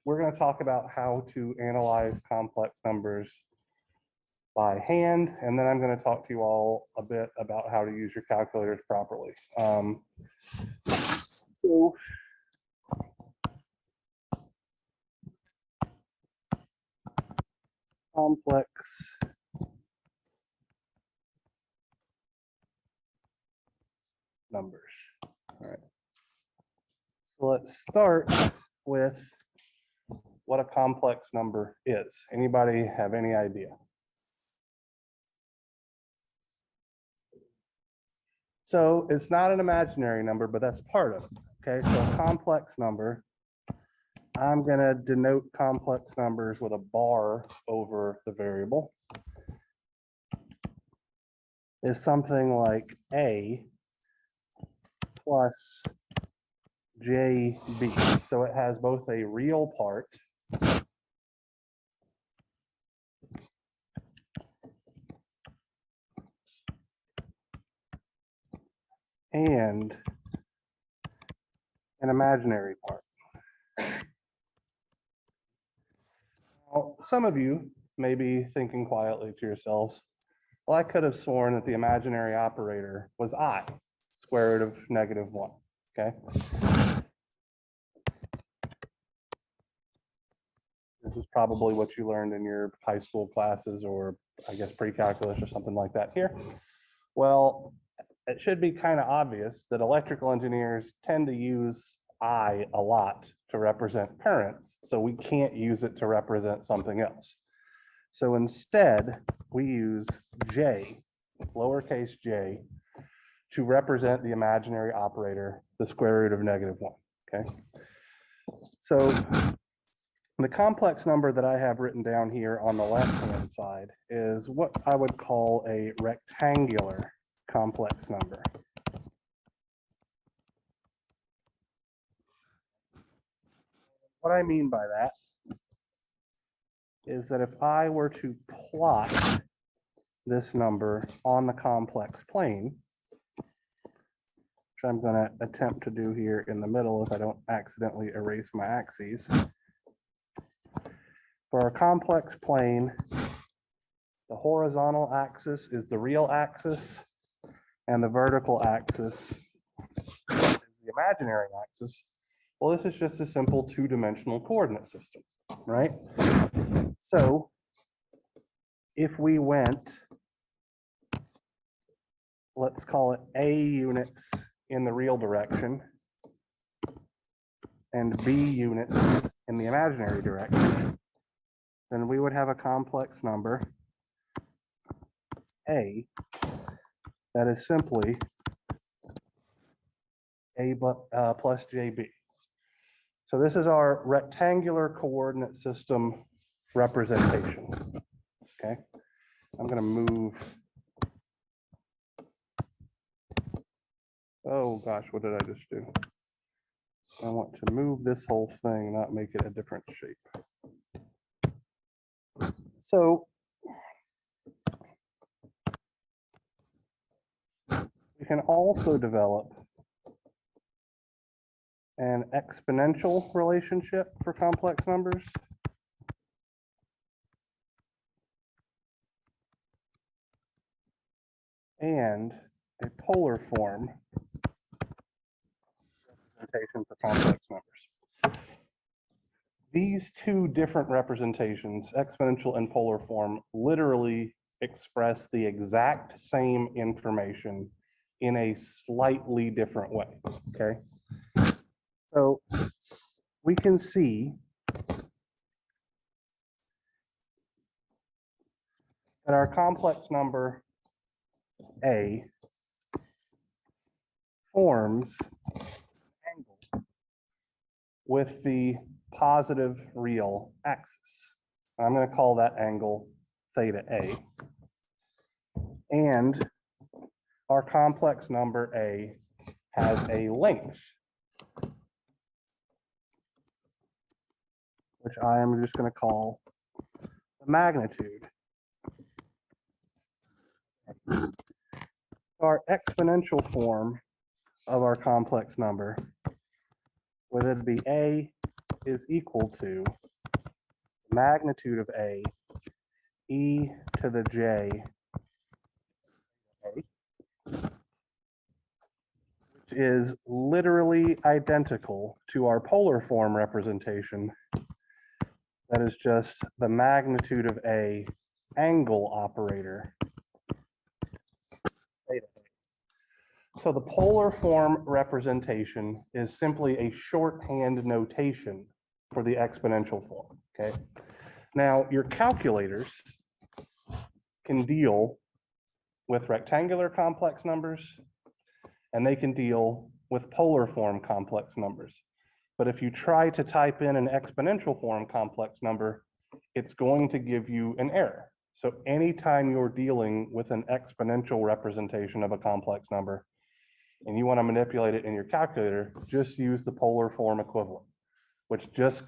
we're going to talk about how to analyze complex numbers by hand, and then I'm going to talk to you all a bit about how to use your calculators properly. So complex numbers. All right. So let's start with what a complex number is. Anybody have any idea? So it's not an imaginary number, but that's part of it. Okay, so a complex number, I'm going to denote complex numbers with a bar over the variable, is something like A plus JB. So it has both a real part and an imaginary part. Now, some of you may be thinking quietly to yourselves, well, I could have sworn that the imaginary operator was I, square root of -1, okay? This is probably what you learned in your high school classes, or I guess pre-calculus or something like that here. Well, it should be kind of obvious that electrical engineers tend to use I a lot to represent currents, so we can't use it to represent something else. So instead, we use J, lowercase j, to represent the imaginary operator, the square root of -1, okay? So the complex number that I have written down here on the left-hand side is what I would call a rectangular complex number. What I mean by that is that if I were to plot this number on the complex plane, which I'm going to attempt to do here in the middle if I don't accidentally erase my axes. For our complex plane, the horizontal axis is the real axis, and the vertical axis is the imaginary axis. Well, this is just a simple two-dimensional coordinate system, right? So if we went, let's call it A units in the real direction and B units in the imaginary direction, then we would have a complex number A that is simply A plus JB. So this is our rectangular coordinate system representation. Okay, I'm going to move. Oh gosh, what did I just do? I want to move this whole thing, not make it a different shape. So we can also develop an exponential relationship for complex numbers. And a polar form representation for complex numbers. These two different representations, exponential and polar form, literally express the exact same information in a slightly different way, okay? So we can see that our complex number A forms an angle with the positive real axis. I'm going to call that angle theta A. And our complex number A has a length, which I am just going to call the magnitude. Our exponential form of our complex number, whether it be A is equal to magnitude of A, e to the j, which is literally identical to our polar form representation. That is just the magnitude of A angle operator. So the polar form representation is simply a shorthand notation for the exponential form, okay? Now, your calculators can deal with rectangular complex numbers, and they can deal with polar form complex numbers. But if you try to type in an exponential form complex number, it's going to give you an error. So anytime you're dealing with an exponential representation of a complex number, and you want to manipulate it in your calculator, just use the polar form equivalent, which just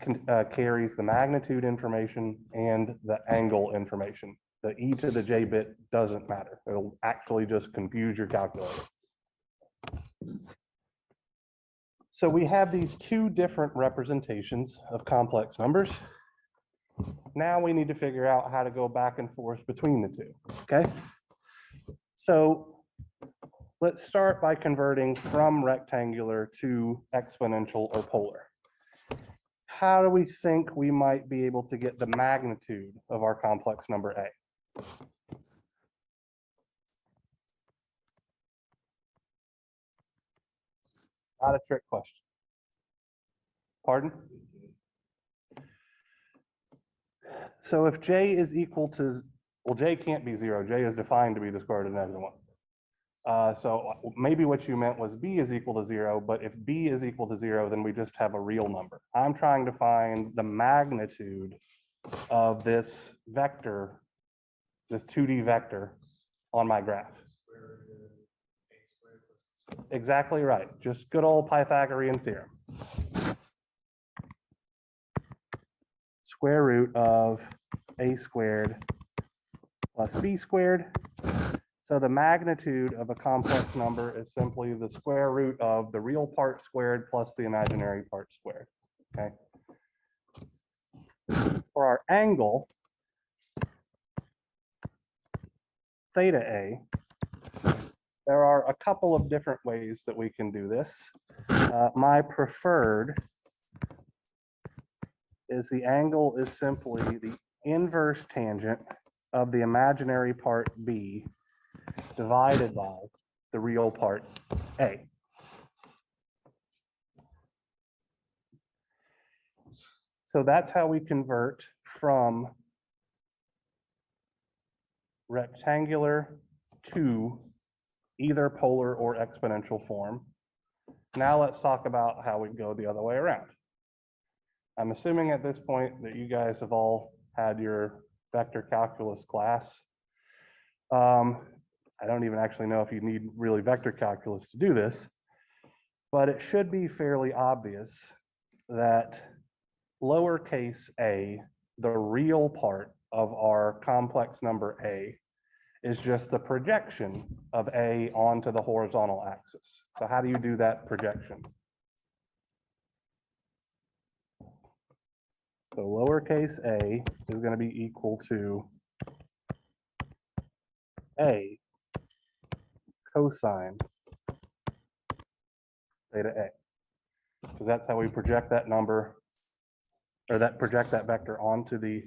carries the magnitude information and the angle information. The e to the j bit doesn't matter. It'll actually just confuse your calculator. So we have these two different representations of complex numbers. Now we need to figure out how to go back and forth between the two, okay? So let's start by converting from rectangular to exponential or polar. How do we think we might be able to get the magnitude of our complex number A? Not a trick question. Pardon? So if j is equal to, well, j can't be 0. J is defined to be the square root of -1. So maybe what you meant was b is equal to 0, but if b is equal to 0, then we just have a real number. I'm trying to find the magnitude of this vector, this 2D vector on my graph. Exactly right. Just good old Pythagorean theorem. Square root of a squared plus b squared. So the magnitude of a complex number is simply the square root of the real part squared plus the imaginary part squared, okay? For our angle, theta A, there are a couple of different ways that we can do this. My preferred is the angle is simply the inverse tangent of the imaginary part B divided by the real part A. So that's how we convert from rectangular to either polar or exponential form. Now let's talk about how we go the other way around. I'm assuming at this point that you guys have all had your vector calculus class. I don't even actually know if you need really vector calculus to do this, but it should be fairly obvious that lowercase a, the real part of our complex number A, is just the projection of A onto the horizontal axis. So how do you do that projection? So lowercase a is going to be equal to A cosine theta A, because that's how we project that number, or project that vector onto the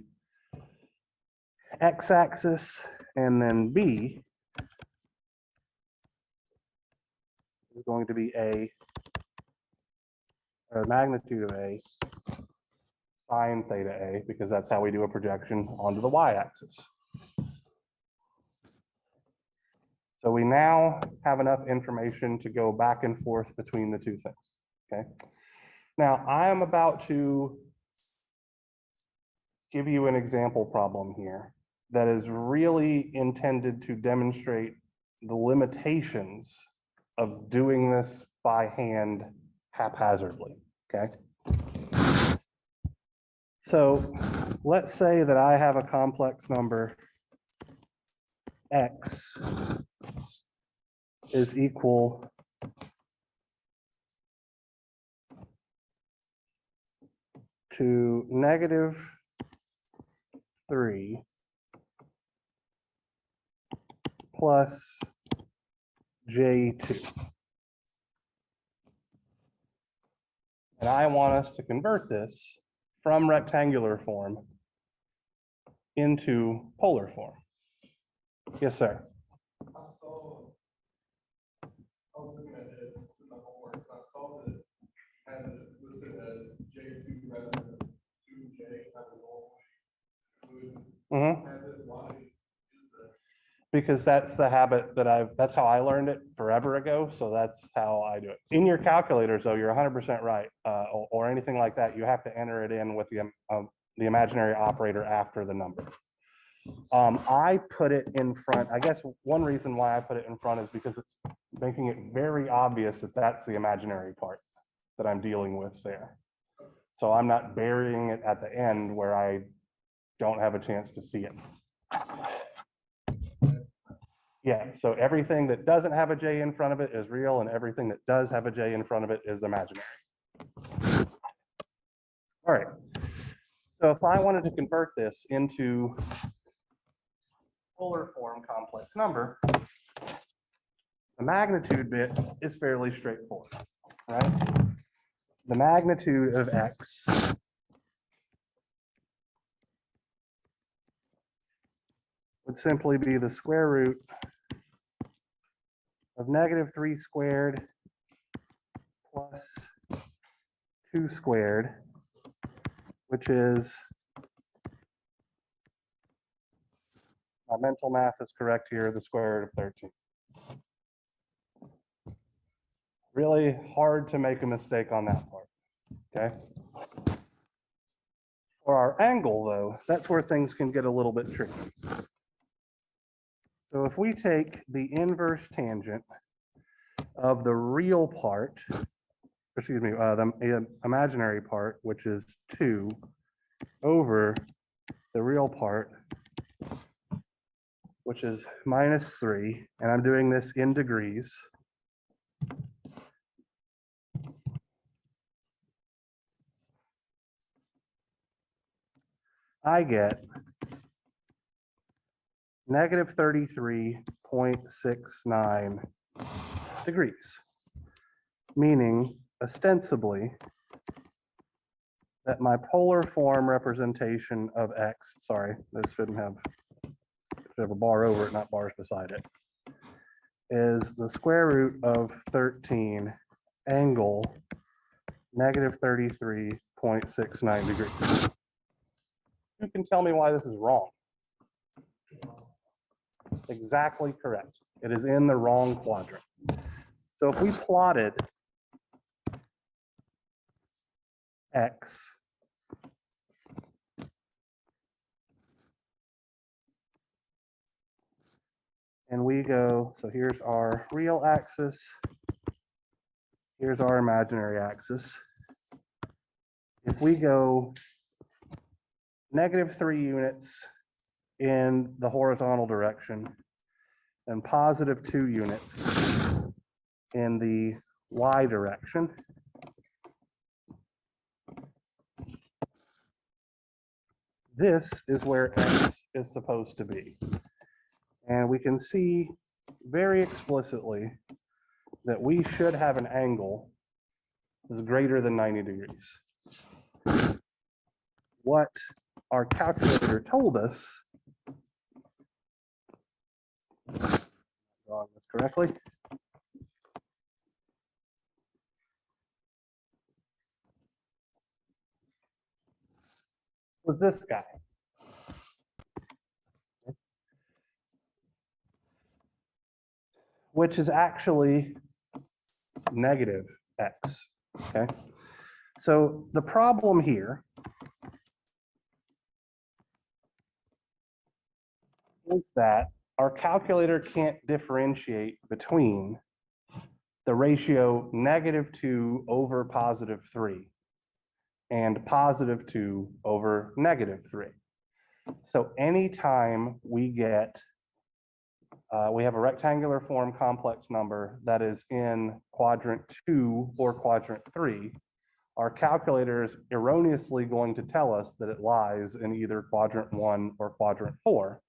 x-axis, and then B is going to be A, or magnitude of A sine theta A, because that's how we do a projection onto the y-axis. So we now have enough information to go back and forth between the two things, okay? Now, I am about to give you an example problem here that is really intended to demonstrate the limitations of doing this by hand haphazardly, okay? So let's say that I have a complex number x is equal to -3 plus J2. And I want us to convert this from rectangular form into polar form. Yes, sir. I was looking at it in the homework, so I saw that it had it listed as J2 rather than 2J, kind of normally would have it. Why is that? Because that's the habit that that's how I learned it forever ago. So that's how I do it. In your calculators, though, you're 100% right, or anything like that, you have to enter it in with the imaginary operator after the number. I put it in front. I guess one reason why I put it in front is because it's making it very obvious that that's the imaginary part that I'm dealing with there. So I'm not burying it at the end where I don't have a chance to see it. Yeah, so everything that doesn't have a J in front of it is real, and everything that does have a J in front of it is imaginary. All right. So if I wanted to convert this into polar form complex number, the magnitude bit is fairly straightforward, right? The magnitude of X would simply be the square root of -3 squared plus 2 squared, which is, my mental math is correct here, the square root of 13. Really hard to make a mistake on that part, okay? For our angle, though, that's where things can get a little bit tricky. So if we take the inverse tangent of the real part, excuse me, the imaginary part, which is 2, over the real part, which is -3, and I'm doing this in degrees. I get -33.69 degrees, meaning ostensibly that my polar form representation of X, sorry, this should have a bar over it, not bars beside it, is the square root of 13 angle -33.69 degrees. Who can tell me why this is wrong? Exactly correct. It is in the wrong quadrant. So if we plotted X and we go, so here's our real axis, here's our imaginary axis. If we go -3 units in the horizontal direction and +2 units in the Y direction, this is where X is supposed to be. And we can see very explicitly that we should have an angle that's greater than 90 degrees. What our calculator told us, drawing this correctly, was this guy. Which is actually -X, okay? So the problem here is that our calculator can't differentiate between the ratio -2 over +3 and +2 over -3. So anytime we get, we have a rectangular form complex number that is in quadrant 2 or quadrant 3, our calculator is erroneously going to tell us that it lies in either quadrant 1 or quadrant 4,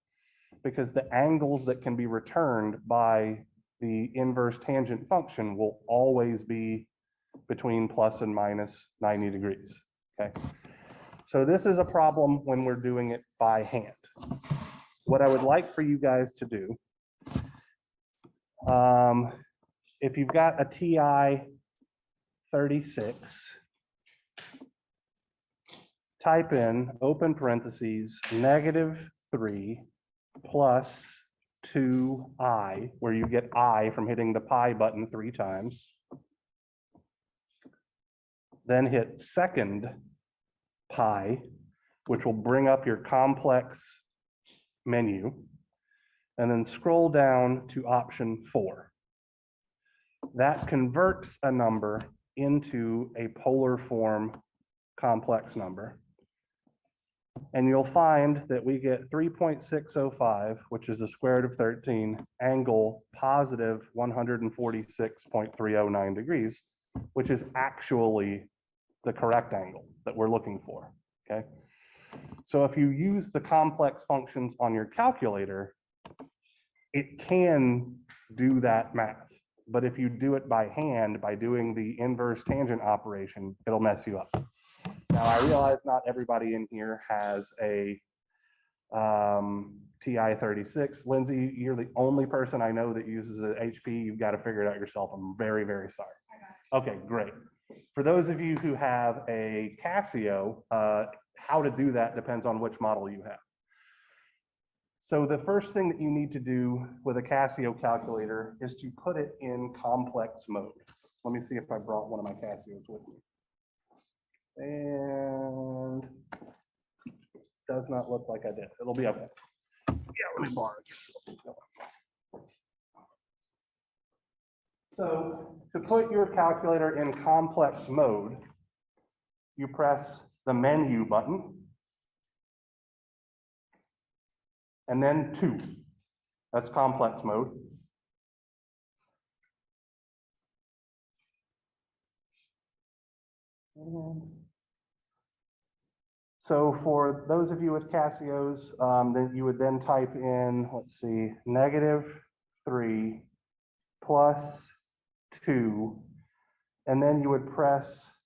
because the angles that can be returned by the inverse tangent function will always be between plus and minus 90 degrees, okay? So this is a problem when we're doing it by hand. What I would like for you guys to do, if you've got a TI 36, type in open parentheses -3 plus 2i, where you get I from hitting the pi button 3 times. Then hit second pi, which will bring up your complex menu, and then scroll down to option 4. That converts a number into a polar form complex number. And you'll find that we get 3.605, which is the square root of 13, angle positive 146.309 degrees, which is actually the correct angle that we're looking for, okay? So if you use the complex functions on your calculator, it can do that math. But if you do it by hand, by doing the inverse tangent operation, it'll mess you up. Now, I realize not everybody in here has a TI 36. Lindsay, you're the only person I know that uses an HP. You've got to figure it out yourself. I'm very, very sorry. Okay, great. For those of you who have a Casio, how to do that depends on which model you have. So the first thing that you need to do with a Casio calculator is to put it in complex mode. Let me see if I brought one of my Casios with me. And does not look like I did. It'll be okay. Yeah, let me borrow it. So to put your calculator in complex mode, you press the menu button and then 2. That's complex mode. So for those of you with Casios, then you would then type in, let's see, -3 plus 2, and then you would press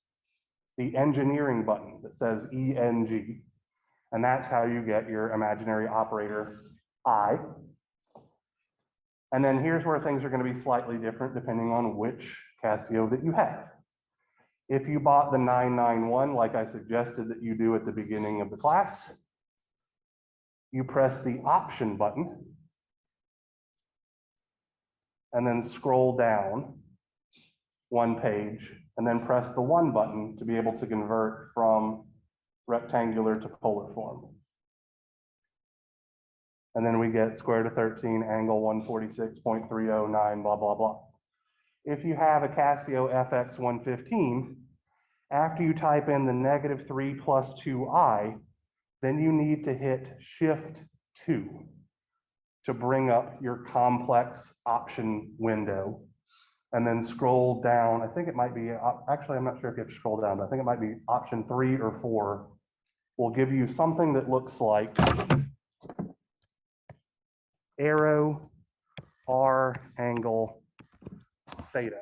the engineering button that says ENG, and that's how you get your imaginary operator I. And then here's where things are going to be slightly different depending on which Casio that you have. If you bought the 991, like I suggested that you do at the beginning of the class, you press the option button and then scroll down 1 page and then press the 1 button to be able to convert from rectangular to polar form. And then we get square root of 13, angle 146.309, blah, blah, blah. If you have a Casio FX 115, after you type in the -3 plus 2i, then you need to hit Shift 2 to bring up your complex option window, and then scroll down. I think it might be, actually, I'm not sure if you have to scroll down, but I think it might be option 3 or 4 will give you something that looks like arrow R angle theta.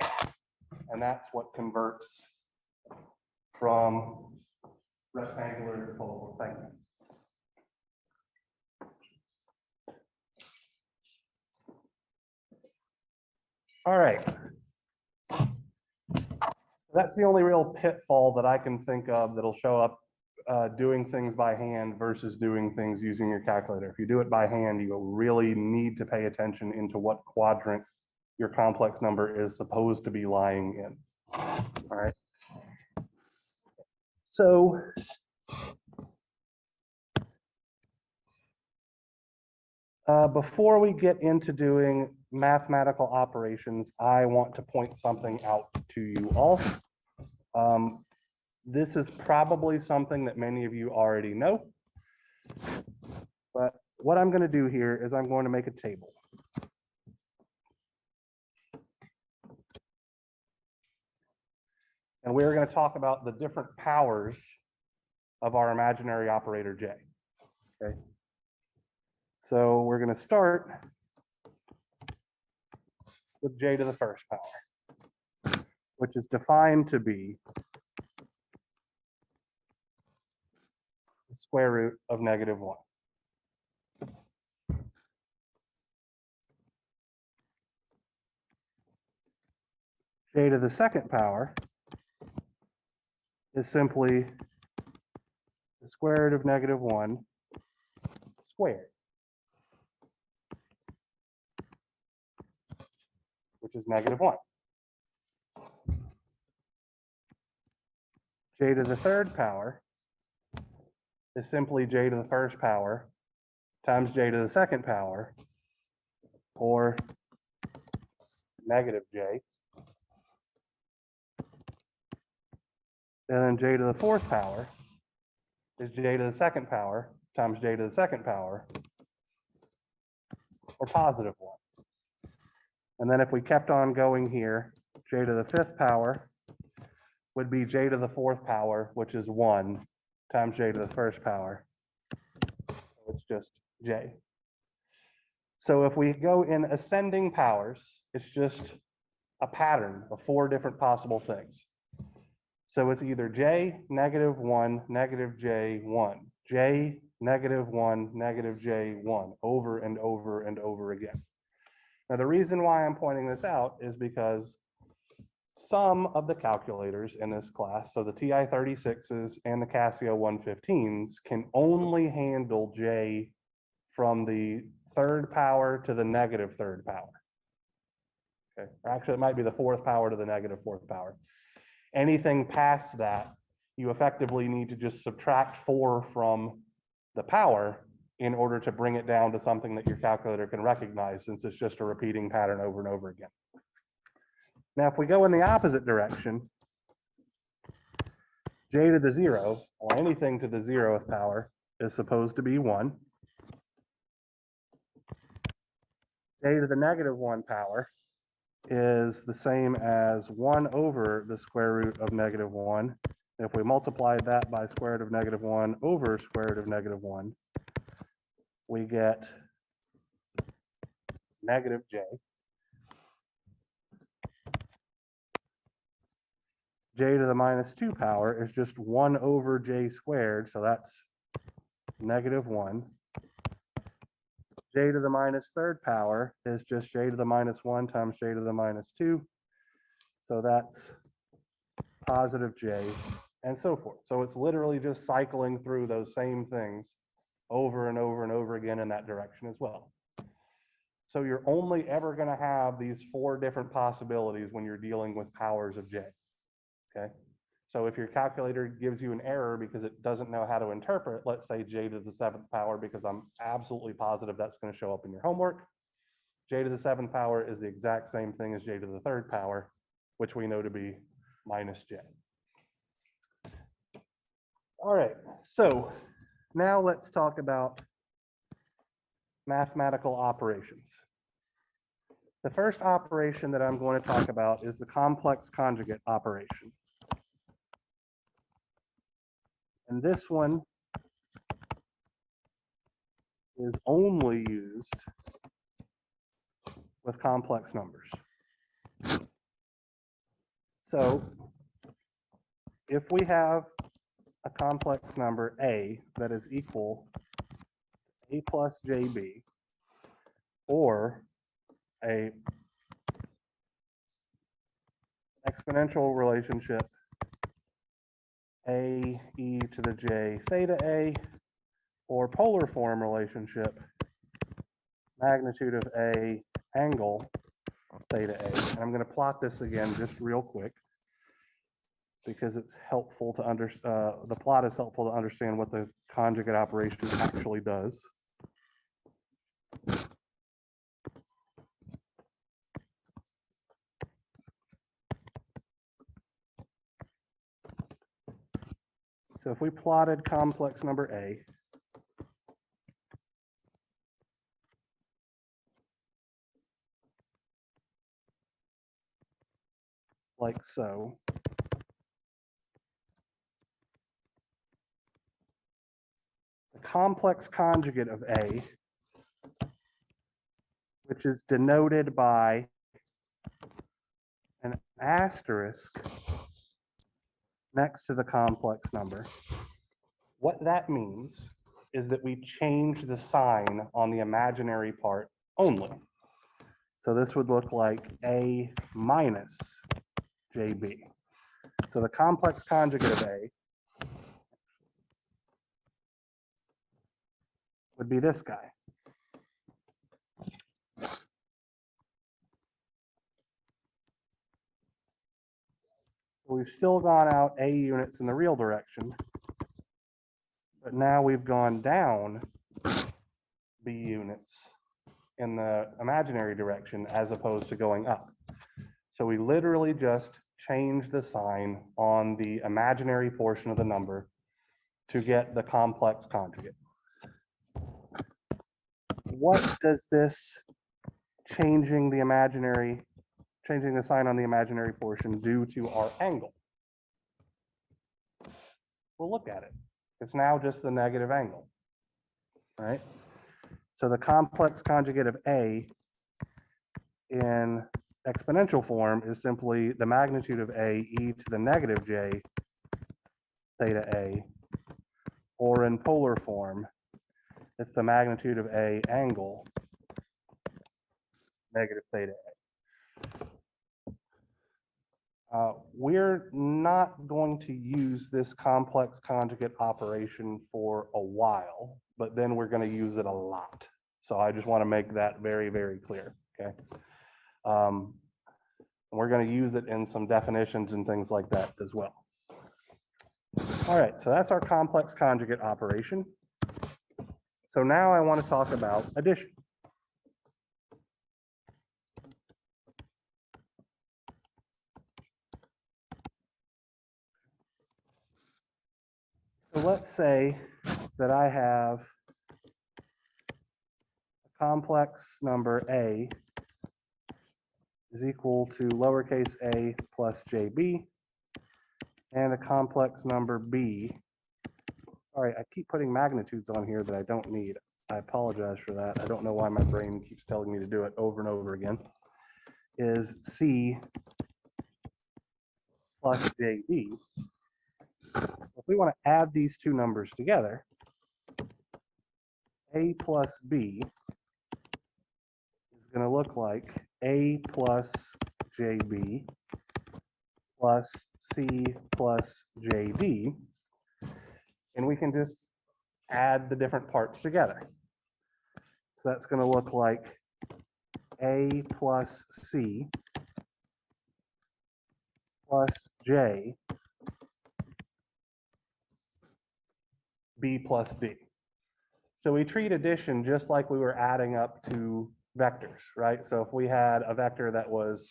And that's what converts from rectangular to polar. Thank you. All right. That's the only real pitfall that I can think of that'll show up doing things by hand versus doing things using your calculator. If you do it by hand, you really need to pay attention into what quadrant your complex number is supposed to be lying in. All right. So before we get into doing mathematical operations, I want to point something out to you all. This is probably something that many of you already know, but what I'm going to do here is I'm going to make a table. And we're going to talk about the different powers of our imaginary operator J. Okay. So we're going to start with J to the first power, which is defined to be the square root of -1. J to the second power is simply the square root of -1 squared, which is -1. J to the third power is simply J to the first power times J to the second power, or -J. And then J to the fourth power is J to the second power times J to the second power, or +1. And then if we kept on going here, J to the fifth power would be J to the fourth power, which is 1, times J to the first power. So it's just J. So if we go in ascending powers, it's just a pattern of 4 different possible things. So it's either J, -1, -J1, J, -1, -J1, over and over and over again. Now, the reason why I'm pointing this out is because some of the calculators in this class, so the TI-36s and the Casio 115s, can only handle J from the third power to the -3rd power. Okay, or actually, it might be the fourth power to the -4th power. Anything past that, you effectively need to just subtract 4 from the power in order to bring it down to something that your calculator can recognize, since it's just a repeating pattern over and over again. Now, if we go in the opposite direction, J to the 0, or anything to the 0th power, is supposed to be 1. J to the -1 power is the same as 1 over the square root of -1. If we multiply that by square root of -1 over square root of -1, we get -J. J to the -2 power is just 1 over J squared, so that's -1. J to the -3rd power is just J to the -1 times J to the -2. So that's +J, and so forth. So it's literally just cycling through those same things over and over and over again in that direction as well. So you're only ever going to have these 4 different possibilities when you're dealing with powers of J. Okay. So if your calculator gives you an error because it doesn't know how to interpret, let's say J to the 7th power, because I'm absolutely positive that's going to show up in your homework. J to the 7th power is the exact same thing as J to the 3rd power, which we know to be -J. All right, so now let's talk about mathematical operations. The first operation that I'm going to talk about is the complex conjugate operation. And this one is only used with complex numbers. So if we have a complex number A that is equal to A plus JB, or a exponential relationship A e to the J theta A, or polar form relationship magnitude of A angle theta A. And I'm going to plot this again just real quick, because it's helpful to understand, the plot is helpful to understand what the conjugate operation actually does. So if we plotted complex number A, like so, complex conjugate of A, which is denoted by an asterisk next to the complex number. What that means is that we change the sign on the imaginary part only. So this would look like A minus JB. So the complex conjugate of A would be this guy. We've still gone out A units in the real direction, but now we've gone down B units in the imaginary direction as opposed to going up. So we literally just change the sign on the imaginary portion of the number to get the complex conjugate. What does this changing the sign on the imaginary portion do to our angle? We'll look at it. It's now just the negative angle, right? So the complex conjugate of A in exponential form is simply the magnitude of A e to the negative j theta A, or in polar form, it's the magnitude of A angle negative theta A. We're not going to use this complex conjugate operation for a while, but then we're going to use it a lot. So I just want to make that very, very clear, okay? We're going to use it in some definitions and things like that as well. All right, so that's our complex conjugate operation. So now I want to talk about addition. So let's say that I have a complex number A is equal to lowercase a plus JB, and a complex number B. All right, I keep putting magnitudes on here that I don't need. I apologize for that. I don't know why my brain keeps telling me to do it over and over again. Is C plus JB. If we want to add these two numbers together, A plus B is going to look like A plus JB plus C plus JD, and we can just add the different parts together. So that's going to look like A plus C plus J B plus D. So we treat addition just like we were adding up to vectors, right? So if we had a vector that was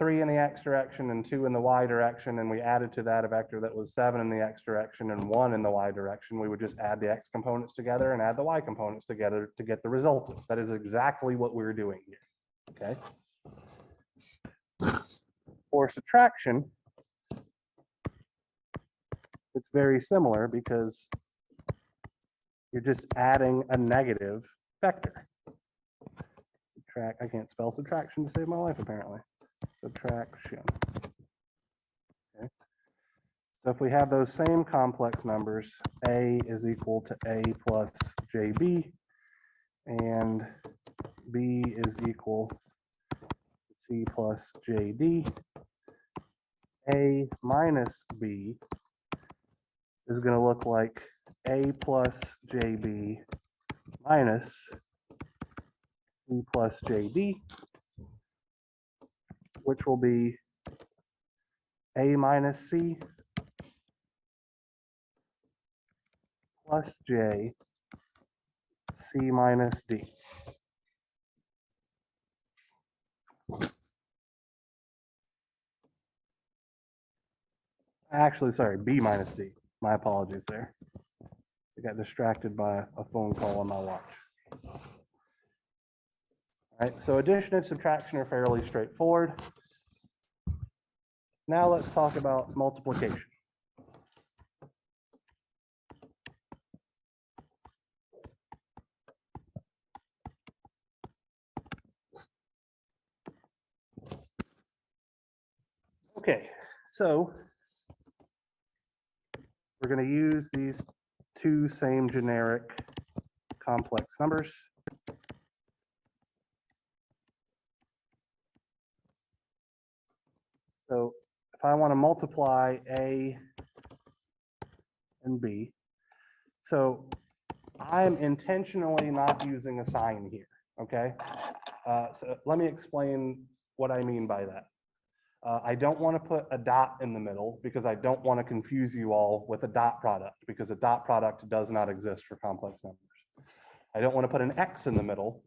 3 in the x direction and 2 in the y direction, and we added to that a vector that was 7 in the x direction and 1 in the y direction, we would just add the x components together and add the y components together to get the resultant. That is exactly what we're doing here, okay? For subtraction, it's very similar because you're just adding a negative vector. Subtract, I can't spell subtraction to save my life apparently. Subtraction. Okay. So if we have those same complex numbers, A is equal to A plus JB, and B is equal to C plus JD, A minus B is going to look like A plus JB minus C plus JD, which will be A minus C plus J C minus D. Actually, sorry, B minus D. My apologies there. I got distracted by a phone call on my watch. All right, so addition and subtraction are fairly straightforward. Now let's talk about multiplication. Okay, so we're going to use these two same generic complex numbers. So if I want to multiply A and B, so I'm intentionally not using a sign here, okay? So let me explain what I mean by that. I don't want to put a dot in the middle because I don't want to confuse you all with a dot product, because a dot product does not exist for complex numbers. I don't want to put an X in the middle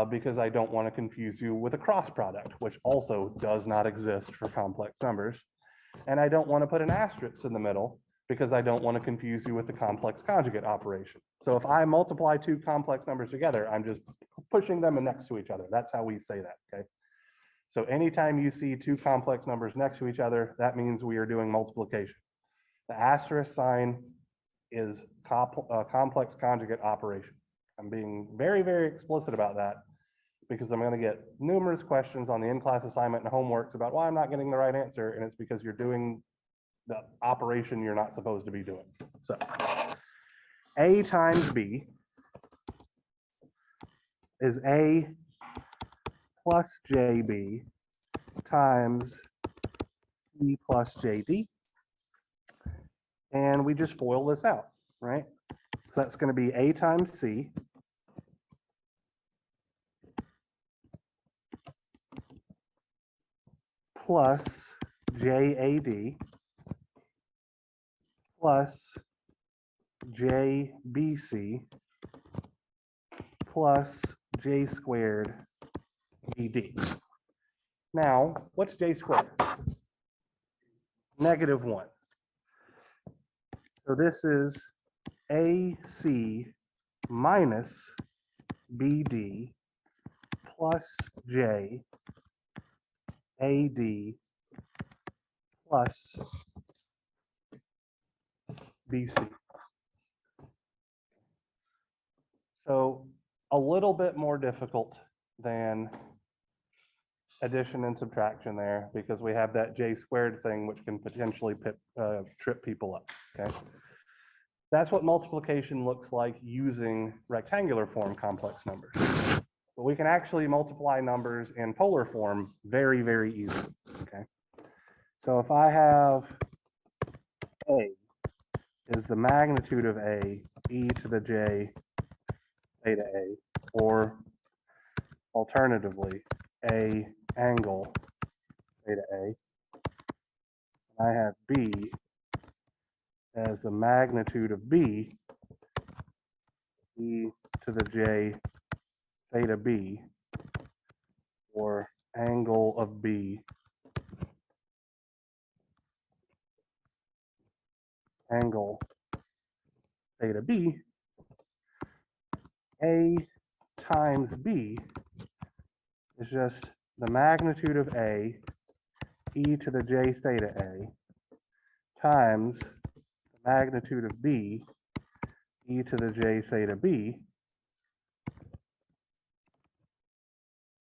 because I don't want to confuse you with a cross product, which also does not exist for complex numbers. And I don't want to put an asterisk in the middle because I don't want to confuse you with the complex conjugate operation. So if I multiply two complex numbers together, I'm just pushing them next to each other. That's how we say that, okay? So anytime you see two complex numbers next to each other, that means we are doing multiplication. The asterisk sign is complex conjugate operation. I'm being very, very explicit about that because I'm going to get numerous questions on the in-class assignment and homeworks about why I'm not getting the right answer, and it's because you're doing the operation you're not supposed to be doing. So A times B is A plus JB times C plus JD. And we just FOIL this out, right? So that's going to be A times C plus JAD plus JBC plus J squared BD. Now, what's J squared? -1. So this is AC minus BD plus J AD plus BC. So a little bit more difficult than addition and subtraction there because we have that J squared thing which can potentially trip people up, okay? That's what multiplication looks like using rectangular form complex numbers. But we can actually multiply numbers in polar form very, very easily, okay? So if I have A is the magnitude of A, e to the j theta A, or alternatively, A angle theta A, I have B as the magnitude of B, e to the j theta B, or angle of B, angle theta B. A times B is just the magnitude of A, e to the j theta A, times the magnitude of B, e to the j theta B.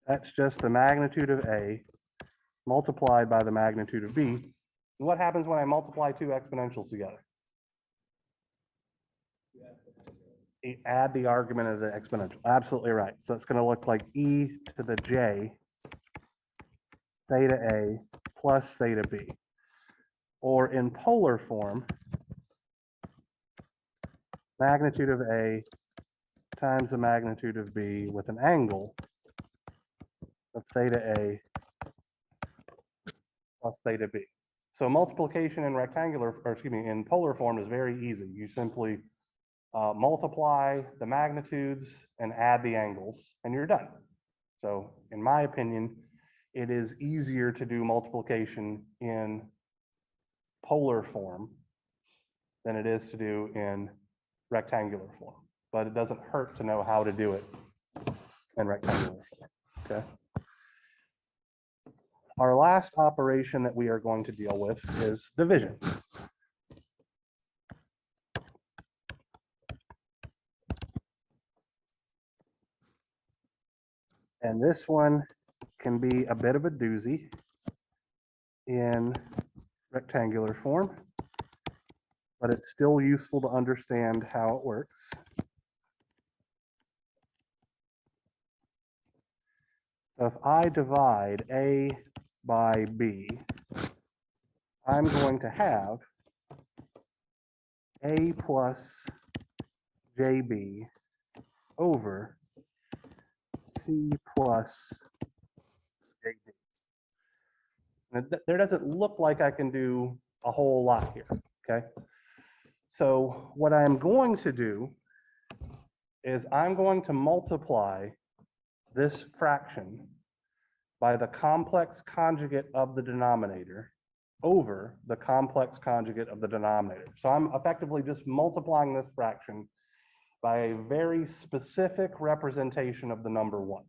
That's just the magnitude of A multiplied by the magnitude of B. And what happens when I multiply two exponentials together? Add the argument of the exponential. Absolutely right. So it's going to look like e to the j theta A plus theta B. Or in polar form, magnitude of A times the magnitude of B with an angle of theta A plus theta B. So multiplication in rectangular, or excuse me, in polar form is very easy. You simply multiply the magnitudes and add the angles, and you're done. So in my opinion, it is easier to do multiplication in polar form than it is to do in rectangular form. But it doesn't hurt to know how to do it in rectangular form, okay? Our last operation that we are going to deal with is division. And this one can be a bit of a doozy in rectangular form, but it's still useful to understand how it works. So if I divide A by B, I'm going to have A plus JB over C plus JD. And there doesn't look like I can do a whole lot here, okay? So what I'm going to do is I'm going to multiply this fraction by the complex conjugate of the denominator over the complex conjugate of the denominator. So I'm effectively just multiplying this fraction by a very specific representation of the number 1.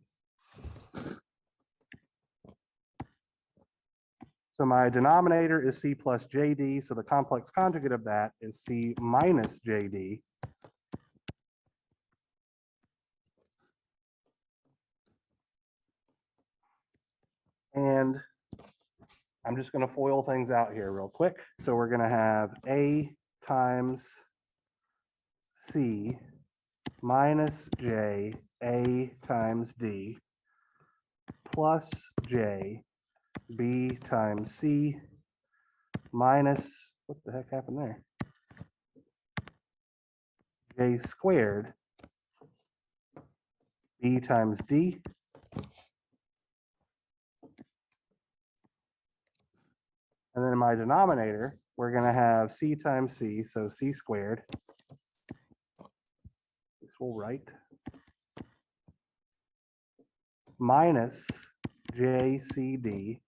So my denominator is C plus JD, so the complex conjugate of that is C minus JD. And I'm just going to FOIL things out here real quick. So we're going to have A times C minus J, A times D, plus J, B times C, minus, what the heck happened there? J squared, B times D, and then in my denominator, we're going to have C times C, so C squared. This will write minus JCD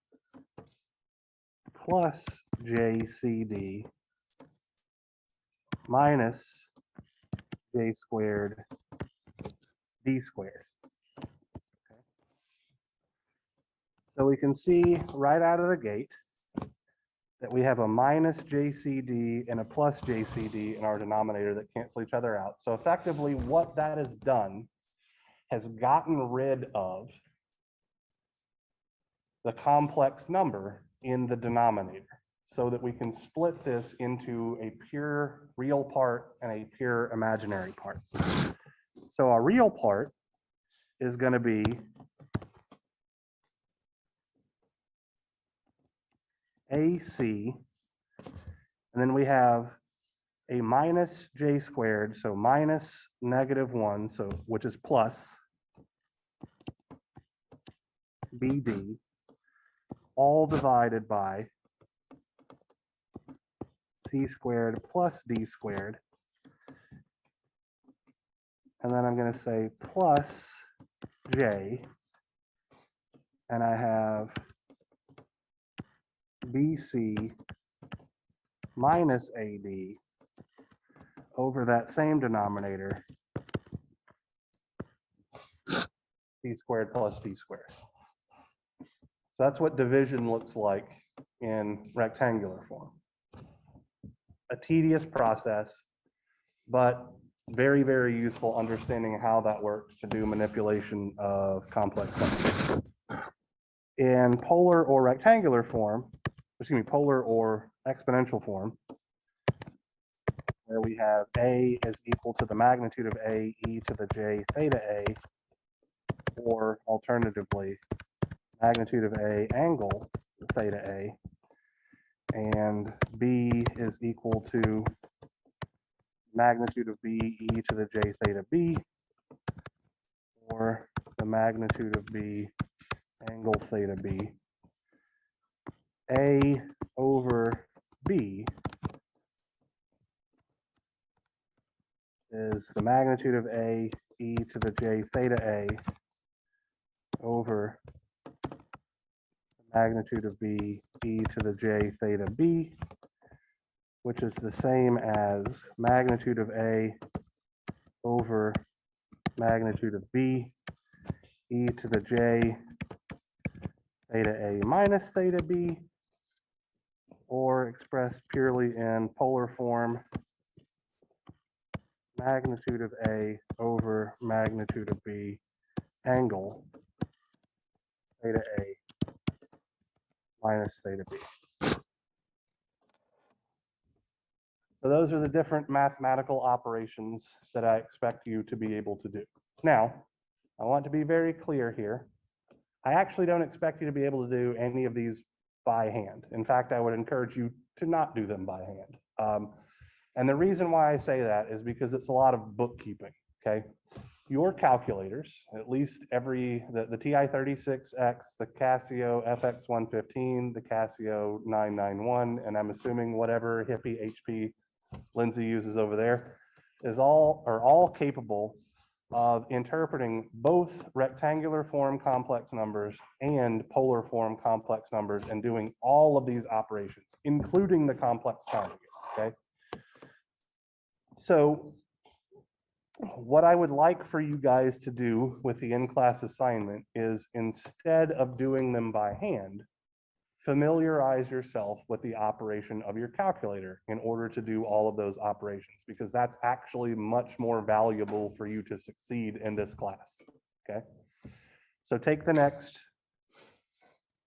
plus JCD minus J squared D squared. Okay. So we can see right out of the gate that we have a minus JCD and a plus JCD in our denominator that cancel each other out. So effectively what that has done has gotten rid of the complex number in the denominator so that we can split this into a pure real part and a pure imaginary part. So our real part is going to be AC, and then we have a minus J squared, so minus -1, so which is plus BD, all divided by C squared plus D squared. And then I'm going to say plus J, and I have BC minus AD over that same denominator, C squared plus D squared. So that's what division looks like in rectangular form. A tedious process, but very, very useful understanding how that works to do manipulation of complex numbers. In polar or rectangular form, excuse me, polar or exponential form, where we have A is equal to the magnitude of A e to the j theta A, or alternatively, magnitude of A angle theta A, and B is equal to magnitude of B e to the j theta B, or the magnitude of B angle theta B. A over B is the magnitude of A e to the j theta A over the magnitude of B e to the j theta B, which is the same as magnitude of A over magnitude of B e to the j theta A minus theta B, or expressed purely in polar form, magnitude of A over magnitude of B angle theta A minus theta B. So those are the different mathematical operations that I expect you to be able to do. Now, I want to be very clear here. I actually don't expect you to be able to do any of these by hand. In fact, I would encourage you to not do them by hand. And the reason why I say that is because it's a lot of bookkeeping, okay? Your calculators, at least the TI-36X, the Casio FX115, the Casio 991, and I'm assuming whatever hippie HP Lindsay uses over there, are all capable of interpreting both rectangular form complex numbers and polar form complex numbers and doing all of these operations, including the complex conjugate, okay? So what I would like for you guys to do with the in-class assignment is, instead of doing them by hand, familiarize yourself with the operation of your calculator in order to do all of those operations, because that's actually much more valuable for you to succeed in this class, okay? So take the next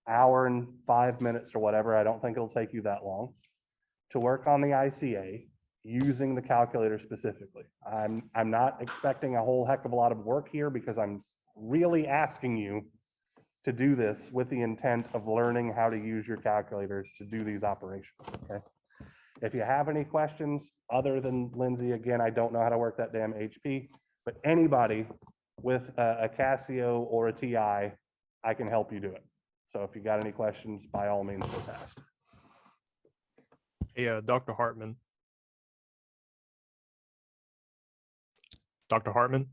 hour and 5 minutes or whatever, I don't think it'll take you that long, to work on the ICA using the calculator specifically. I'm not expecting a whole heck of a lot of work here, because I'm really asking you to do this with the intent of learning how to use your calculators to do these operations, okay? If you have any questions other than Lindsay, again, I don't know how to work that damn HP, but anybody with a Casio or a TI, I can help you do it. So if you got any questions, by all means, just ask. Hey, Dr. Hartman. Dr. Hartman?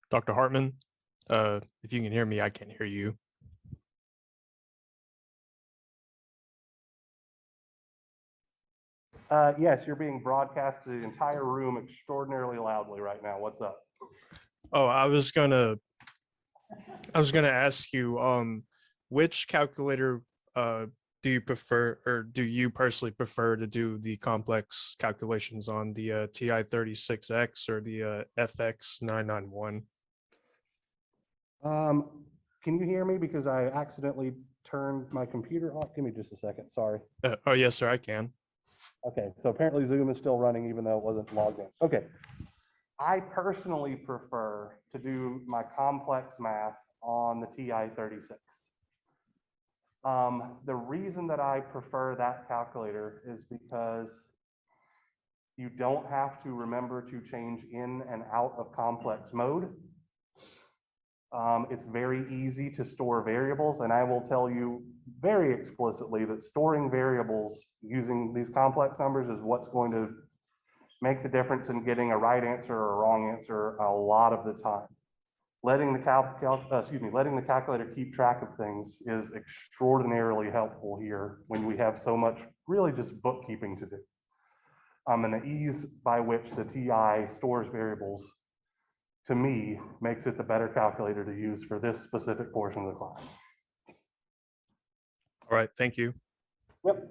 Dr. Hartman, if you can hear me, I can't hear you. Yes, you're being broadcast to the entire room extraordinarily loudly right now. What's up? Oh, I was gonna ask you, which calculator do you prefer, or do you personally prefer to do the complex calculations on, the TI-36X or the FX991? Can you hear me? Because I accidentally turned my computer off. Give me just a second, sorry. Oh, yes, sir, I can. Okay, so apparently Zoom is still running even though it wasn't logged in. Okay. I personally prefer to do my complex math on the TI-36. The reason that I prefer that calculator is because you don't have to remember to change in and out of complex mode. It's very easy to store variables, and I will tell you very explicitly that storing variables using these complex numbers is what's going to make the difference in getting a right answer or a wrong answer a lot of the time. Letting the calculator keep track of things is extraordinarily helpful here when we have so much really just bookkeeping to do. And the ease by which the TI stores variables, to me, makes it the better calculator to use for this specific portion of the class. All right, thank you. Yep.